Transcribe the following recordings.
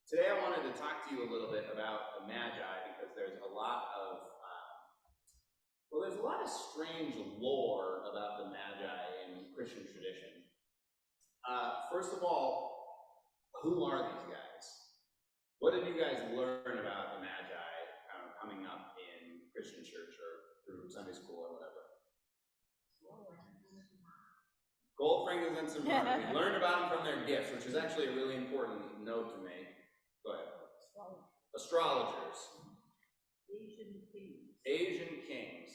Today I wanted to talk to you a little bit about the Magi because there's a lot of strange lore about the Magi in Christian tradition. First of all, who are these guys? What did you guys learn about the Magi coming up in Christian church or through Sunday school or whatever? Gold, frankincense, and myrrh. We learned about them from their gifts, which is actually a really important note to make. Go ahead. Astrologers. Asian kings.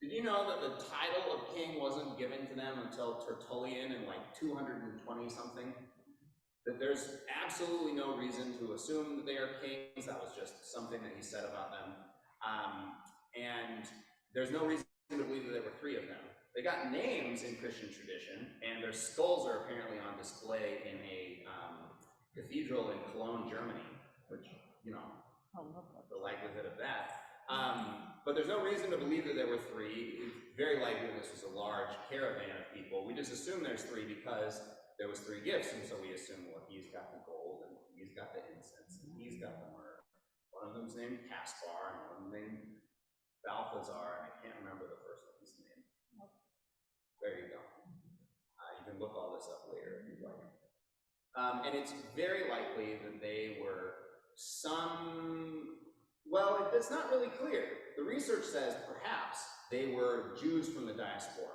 Did you know that the title of king wasn't given to them until Tertullian in like 220 something? That there's absolutely no reason to assume that they are kings. That was just something that he said about them. And there's no reason to believe that there were three of them. They got names in Christian tradition, and their skulls are apparently on display in a cathedral in Cologne, Germany, which, you know, the likelihood of that. But there's no reason to believe that there were three. It's very likely this was a large caravan of people. We just assume there's three because there was three gifts, and so we assume, well, he's got the gold, and he's got the incense, and he's got the myrrh. One of them's named Caspar, and one of them named Balthazar, and I can't remember the first one's name. There you go. You can look all this up later if you'd like. And it's very likely that they were well, it's not really clear. The research says perhaps they were Jews from the diaspora,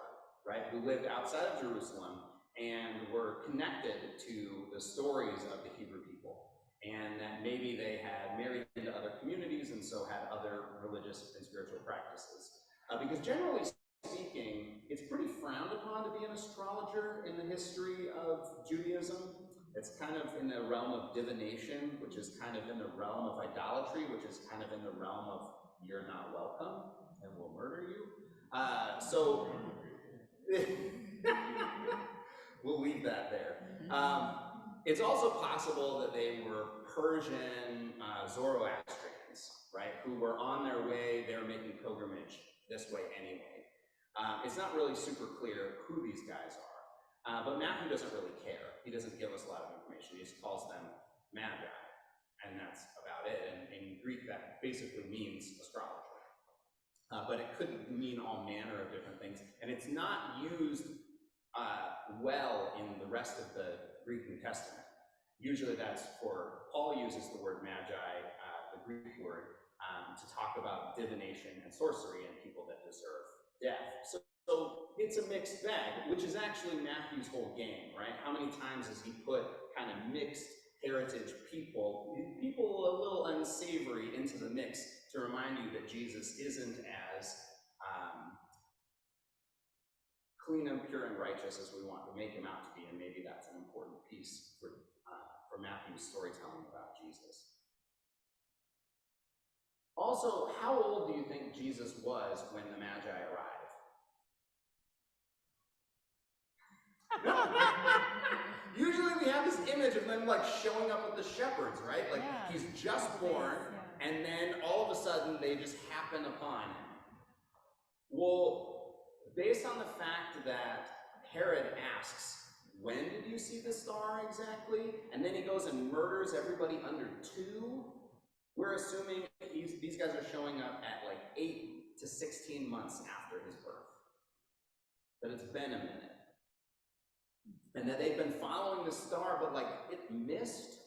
right, who lived outside of Jerusalem and were connected to the stories of the Hebrew people, and that maybe they had married into other communities and so had other religious and spiritual practices. Because generally speaking, it's pretty frowned upon to be an astrologer in the history of Judaism. It's kind of in the realm of divination, which is kind of in the realm of idolatry, which is kind of in the realm of you're not welcome and we'll murder you. So we'll leave that there. It's also possible that they were Persian Zoroastrians, right, who were on their way, they were making pilgrimage this way anyway. It's not really super clear who these guys are. But Matthew doesn't really care. He doesn't give us a lot of information. He just calls them magi, and that's about it. And in Greek, that basically means astrologer. But it could mean all manner of different things. And it's not used well in the rest of the Greek New Testament. Usually that's Paul uses the word magi, the Greek word, to talk about divination and sorcery and people that deserve death. So it's a mixed bag, which is actually Matthew's whole game, right? How many times has he put kind of mixed heritage people a little unsavory into the mix to remind you that Jesus isn't as clean and pure and righteous as we want to make him out to be, and maybe that's an important piece for Matthew's storytelling about Jesus. Also, how old do you think Jesus was when the Magi arrived? Usually we have this image of them like showing up with the shepherds, right? Like he's just born, and then all of a sudden they just happen upon him. Well, based on the fact that Herod asks, when did you see the star exactly? And then he goes and murders everybody under 2. We're assuming these guys are showing up at like 8 to 16 months after his birth. That it's been a minute. And that they've been following the star, but like it missed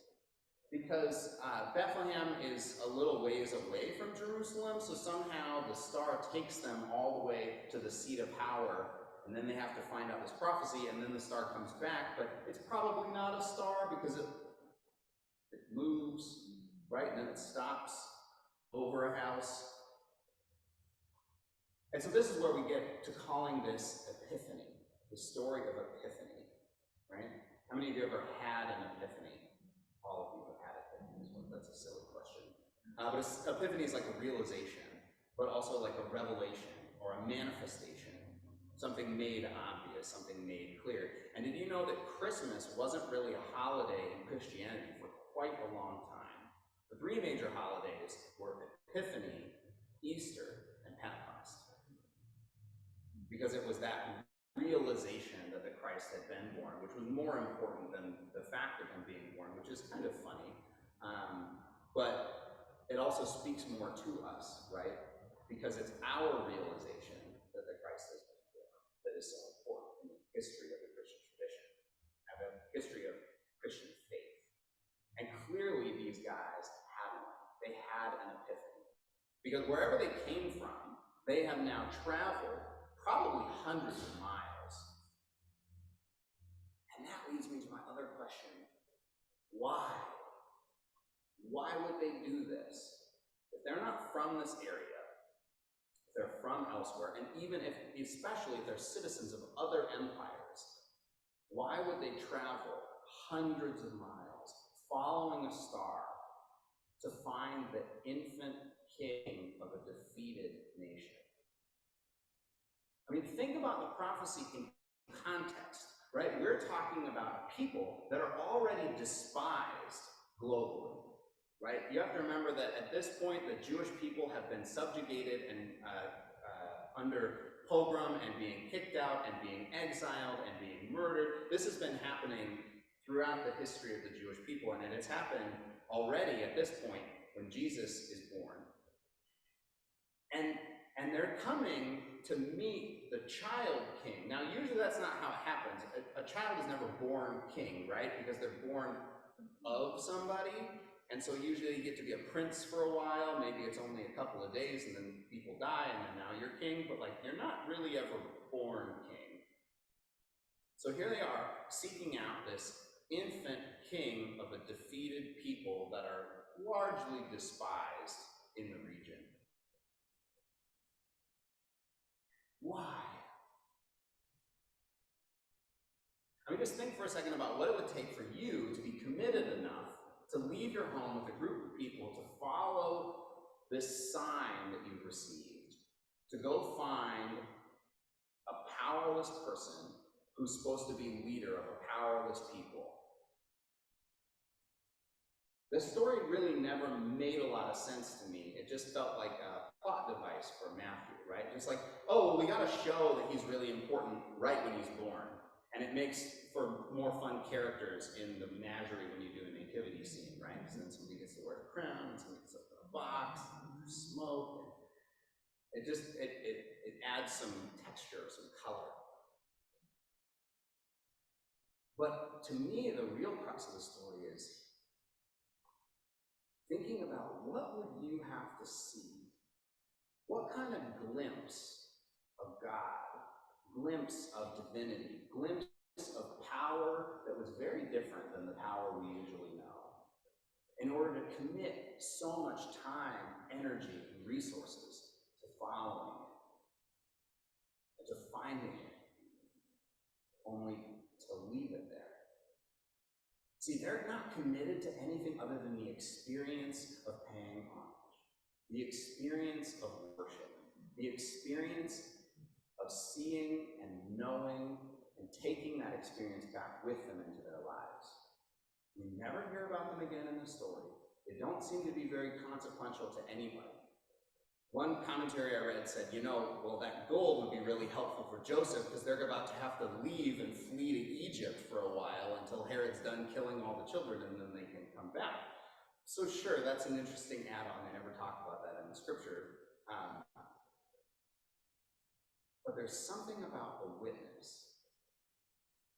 because Bethlehem is a little ways away from Jerusalem, so somehow the star takes them all the way to the seat of power, and then they have to find out this prophecy, and then the star comes back, but it's probably not a star because it moves, right, and then it stops over a house. And so this is where we get to calling this Epiphany, the story of Epiphany. Right? How many of you ever had an epiphany? All of you have had epiphanies. Well, that's a silly question. But epiphany is like a realization, but also like a revelation or a manifestation. Something made obvious, something made clear. And did you know that Christmas wasn't really a holiday in Christianity for quite a long time? The 3 major holidays were Epiphany, Easter, and Pentecost. Because it was that realization that the Christ had been born, which was more important than the fact of him being born, which is kind of funny. but it also speaks more to us, right? Because it's our realization that the Christ has been born that is so important in the history of the Christian tradition, and the history of Christian faith. And clearly these guys had one. They had an epiphany. Because wherever they came from, they have now traveled probably hundreds of miles. And that leads me to my other question. Why? Why would they do this? If they're not from this area, if they're from elsewhere, and even if, especially if they're citizens of other empires, why would they travel hundreds of miles following a star to find the infant king of a defeated nation? I mean, think about the prophecy in context, right? We're talking about people that are already despised globally, right? You have to remember that at this point, the Jewish people have been subjugated and under pogrom and being kicked out and being exiled and being murdered. This has been happening throughout the history of the Jewish people, and it has happened already at this point when Jesus is born. And they're coming to meet the child king. Now, usually that's not how it happens. A child is never born king, right? Because they're born of somebody. And so usually you get to be a prince for a while. Maybe it's only a couple of days and then people die and then now you're king. But like, you're not really ever born king. So here they are seeking out this infant king of a defeated people that are largely despised in the region. Why? I mean, just think for a second about what it would take for you to be committed enough to leave your home with a group of people to follow this sign that you've received, to go find a powerless person who's supposed to be leader of a powerless people. This story really never made a lot of sense to me. It just felt like a plot device for Matthew, right? Just like, oh, well, we got to show that he's really important right when he's born. And it makes for more fun characters in the menagerie when you do a nativity scene, right? Because then somebody gets to wear a crown, and somebody gets to open a box, and there's smoke. It just, it adds some texture, some color. But to me, the real crux of the story is thinking about what would you have to see? What kind of glimpse of God, glimpse of divinity, glimpse of power that was very different than the power we usually know, in order to commit so much time, energy, and resources to following it, and to finding it, only to leave it there? See, they're not committed to anything other than the experience of paying homage, the experience of worship, the experience of seeing and knowing and taking that experience back with them into their lives. We never hear about them again in the story. They don't seem to be very consequential to anybody. One commentary I read said, well, that gold would be really helpful for Joseph because they're about to have to leave and flee to Egypt for a while until Herod's done killing all the children and then they can come back. So sure, that's an interesting add-on. They never talk about that in the scripture. But there's something about the witness.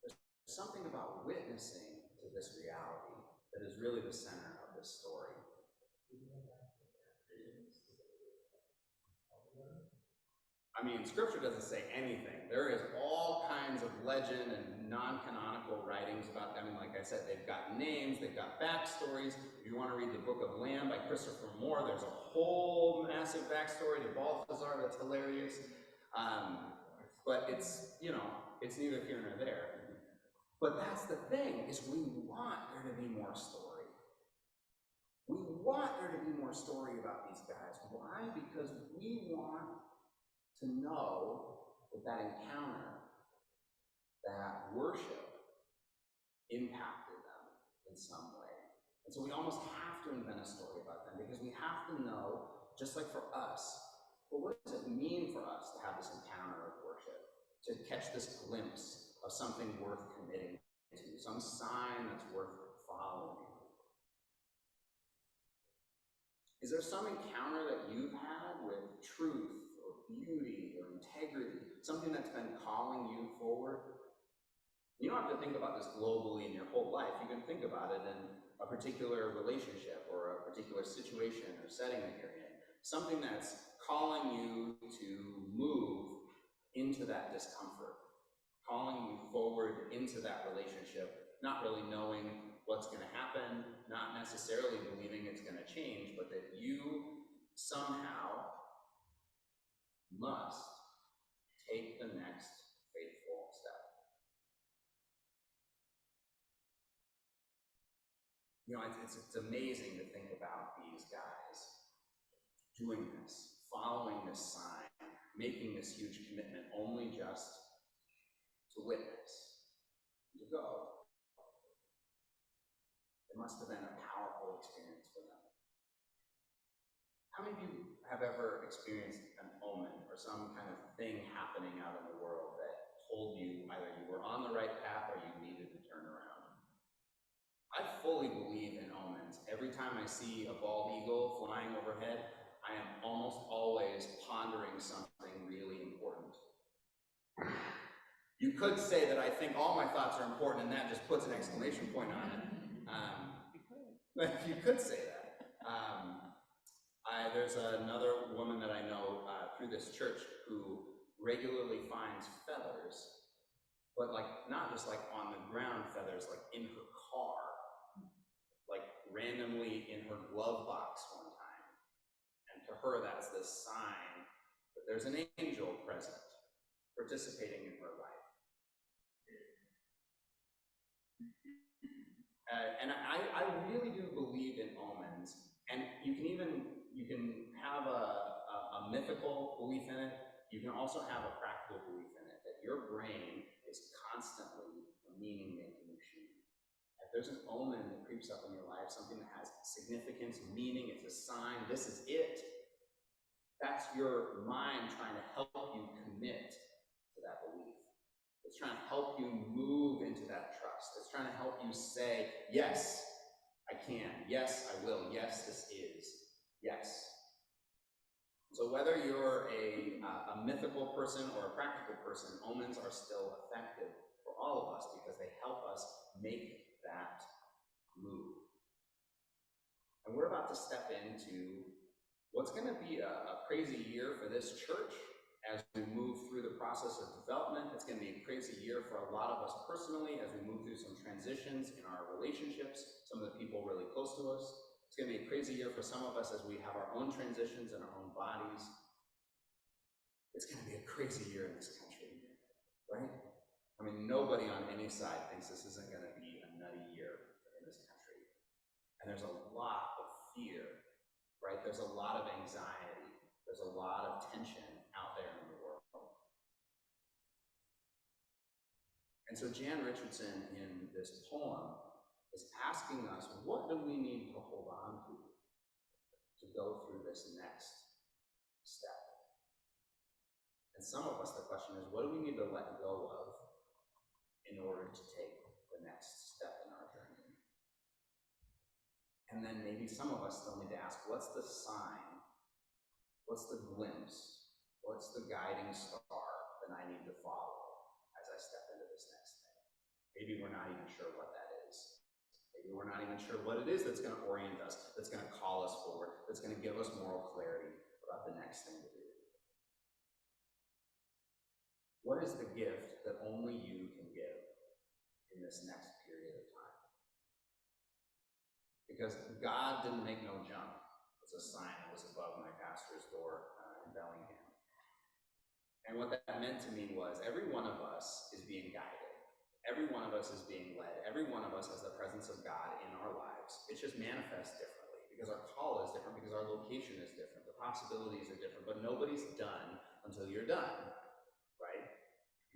There's something about witnessing to this reality that is really the center of this story. I mean, scripture doesn't say anything. There is all kinds of legend and non-canonical writings about them. And like I said, they've got names, they've got backstories. If you want to read the Book of Lamb by Christopher Moore, there's a whole massive backstory to Balthazar that's hilarious. But it's, it's neither here nor there. But that's the thing, is we want there to be more story. We want there to be more story about these guys. Why? Because we want to know that encounter, that worship, impacted them in some way. And so we almost have to invent a story about them because we have to know, just like for us, well, what does it mean for us to have this encounter of worship, to catch this glimpse of something worth committing to, some sign that's worth following? Is there some encounter that you've had with truth or beauty or integrity, something that's been calling you forward? You don't have to think about this globally in your whole life. You can think about it in a particular relationship or a particular situation or setting that you're in. Something that's calling you to move into that discomfort, calling you forward into that relationship, not really knowing what's going to happen, not necessarily believing it's going to change, but that you somehow must take the next faithful step. You know, it's amazing to think about these guys doing this, following this sign, making this huge commitment, only just to witness, to go. It must have been a powerful experience for them. How many of you have ever experienced an omen or some kind of thing happening out in the world that told you either you were on the right path or you needed to turn around? I fully believe in omens. Every time I see a bald eagle flying overhead, I am almost always pondering something really important. You could say that I think all my thoughts are important, and that just puts an exclamation point on it. But you could say that. There's another woman that I know through this church who regularly finds feathers, but not just on the ground feathers, in her car, randomly in her glove box one time. And to her, that's the sign that there's an angel present, participating in her life. And I really do believe in omens, and you can have a mythical belief in it. You can also have a practical belief in it, that your brain is constantly a meaning-making machine. If there's an omen that creeps up in your life, something that has significance, meaning, it's a sign, this is it. That's your mind trying to help you commit to that belief. It's trying to help you move into that trust. It's trying to help you say, yes, I can. Yes, I will. Yes, this is. Yes. So whether you're a mythical person or a practical person, omens are still effective for all of us because they help us make that move. And we're about to step into what's going to be a crazy year for this church as we move through the process of development. It's going to be a crazy year for a lot of us personally as we move through some transitions in our relationships, some of the people really close to us. It's going to be a crazy year for some of us as we have our own transitions in our own bodies. It's going to be a crazy year in this country, right? I mean, nobody on any side thinks this isn't going to be a nutty year in this country. And there's a lot of fear, right? There's a lot of anxiety. There's a lot of tension out there in the world. And so Jan Richardson, in this poem, is asking us, what do we need to hold on to go through this next step? And some of us, the question is, what do we need to let go of in order to take the next step in our journey? And then maybe some of us still need to ask, what's the sign? What's the glimpse? What's the guiding star that I need to follow as I step into this next thing? Maybe we're not even sure what that is. Maybe we're not even sure what it is that's going to orient us, that's going to call us forward, that's going to give us moral clarity about the next thing to do. What is the gift that only you can give in this next period of time? Because God didn't make no junk. It's a sign that was above my pastor's door in Bellingham. And what that meant to me was every one of us is being guided. Every one of us is being led. Every one of us has the presence of God in our lives. It just manifests differently because our call is different, because our location is different. The possibilities are different, but nobody's done until you're done, right?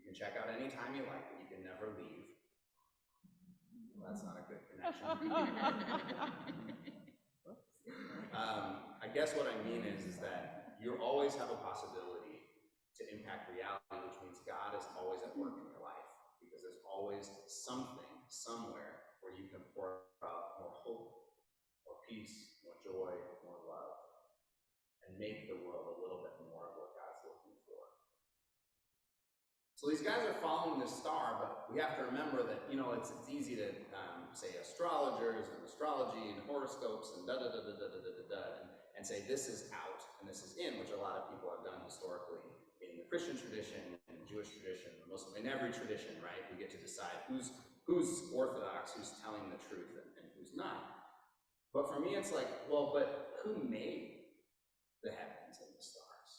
You can check out any time you like, but you can never leave. Well, that's not a good connection. I guess what I mean is that you always have a possibility to impact reality, which means God is always at work in your life, because there's always something, somewhere, where you can pour out more hope, more peace, more joy, more love. make the world a little bit more of what God's looking for. So these guys are following this star, but we have to remember that, it's easy to say astrologers and astrology and horoscopes and and say this is out and this is in, which a lot of people have done historically in the Christian tradition and the Jewish tradition, Muslim, in every tradition, right? We get to decide who's orthodox, who's telling the truth, and who's not. But for me, it's like, well, but who made the heavens and the stars?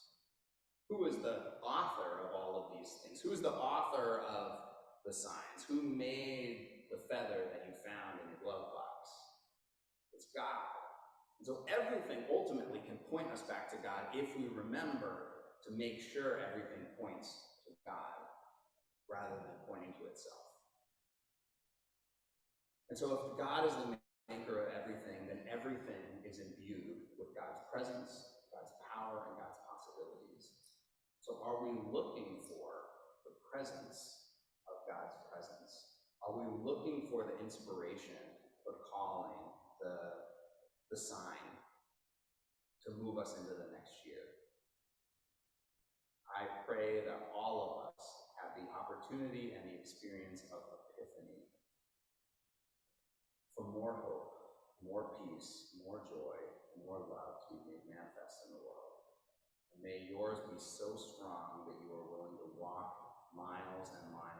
Who is the author of all of these things? Who is the author of the signs? Who made the feather that you found in your glove box? It's God. And so everything ultimately can point us back to God if we remember to make sure everything points to God rather than pointing to itself. And so if God is the maker of everything, then everything is imbued with God's presence, God's power, and God's possibilities. So are we looking for the presence of God's presence? Are we looking for the inspiration, the calling, the sign to move us into the next year? I pray that all of us have the opportunity and the experience of epiphany for more hope, more peace, more joy, and more love to be made manifest in the world. And may yours be so strong that you are willing to walk miles and miles